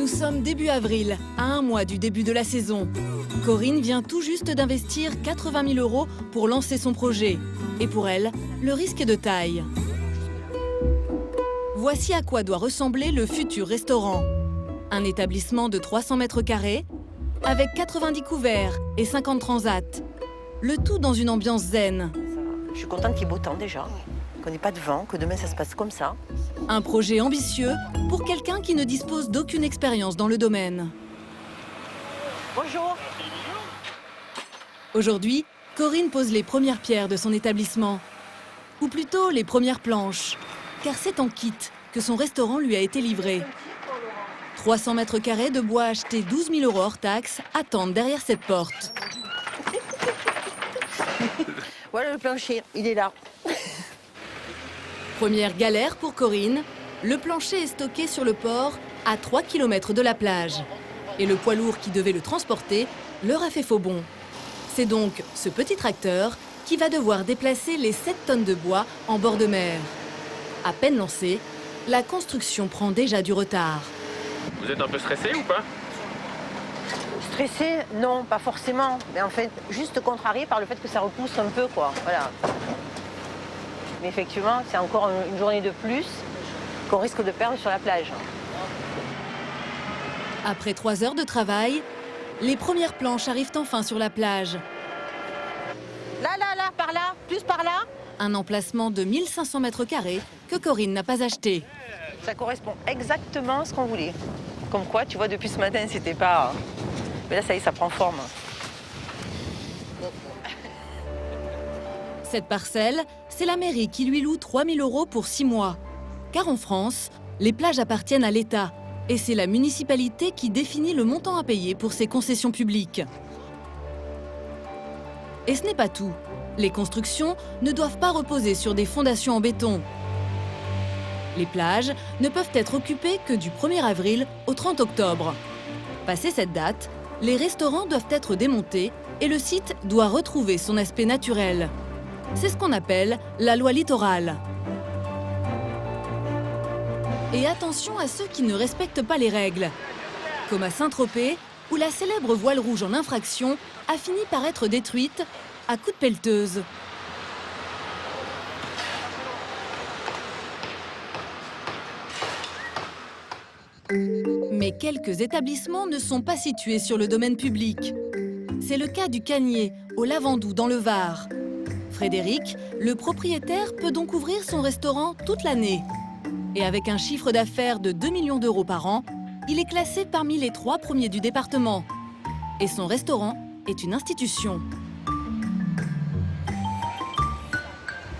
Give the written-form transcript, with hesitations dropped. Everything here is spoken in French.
Nous sommes début avril, à un mois du début de la saison. Corinne vient tout juste d'investir 80 000 € pour lancer son projet. Et pour elle, le risque est de taille. Voici à quoi doit ressembler le futur restaurant. Un établissement de 300 mètres carrés, avec 90 couverts et 50 transats. Le tout dans une ambiance zen. Je suis contente qu'il y ait beau temps déjà, qu'on n'ait pas de vent, que demain ça se passe comme ça. Un projet ambitieux pour quelqu'un qui ne dispose d'aucune expérience dans le domaine. Bonjour. Aujourd'hui, Corinne pose les premières pierres de son établissement. Ou plutôt les premières planches. Car c'est en kit que son restaurant lui a été livré. 300 mètres carrés de bois achetés 12 000 € hors taxes attendent derrière cette porte. Voilà le plancher, il est là. Première galère pour Corinne, le plancher est stocké sur le port à 3 km de la plage. Et le poids lourd qui devait le transporter leur a fait faux bond. C'est donc ce petit tracteur qui va devoir déplacer les 7 tonnes de bois en bord de mer. À peine lancée, la construction prend déjà du retard. Vous êtes un peu stressé ou pas? Stressé? Non, pas forcément. Mais en fait, juste contrarié par le fait que ça repousse un peu, quoi. Voilà. Mais effectivement, c'est encore une journée de plus qu'on risque de perdre sur la plage. Après 3 heures de travail, les premières planches arrivent enfin sur la plage. Là, par là, plus par là. Un emplacement de 1500 mètres carrés que Corinne n'a pas acheté. Ça correspond exactement à ce qu'on voulait. Comme quoi, tu vois, depuis ce matin, c'était pas... Mais là, ça y est, ça prend forme. Cette parcelle, c'est la mairie qui lui loue 3 000 € pour 6 mois. Car en France, les plages appartiennent à l'État. Et c'est la municipalité qui définit le montant à payer pour ses concessions publiques. Et ce n'est pas tout. Les constructions ne doivent pas reposer sur des fondations en béton. Les plages ne peuvent être occupées que du 1er avril au 30 octobre. Passé cette date, les restaurants doivent être démontés et le site doit retrouver son aspect naturel. C'est ce qu'on appelle la loi littorale. Et attention à ceux qui ne respectent pas les règles. Comme à Saint-Tropez, où la célèbre voile rouge en infraction a fini par être détruite à coups de pelleteuse. Mais quelques établissements ne sont pas situés sur le domaine public. C'est le cas du Cagnier, au Lavandou, dans le Var. Frédéric, le propriétaire, peut donc ouvrir son restaurant toute l'année. Et avec un chiffre d'affaires de 2 millions € par an, il est classé parmi les 3 premiers du département. Et son restaurant est une institution.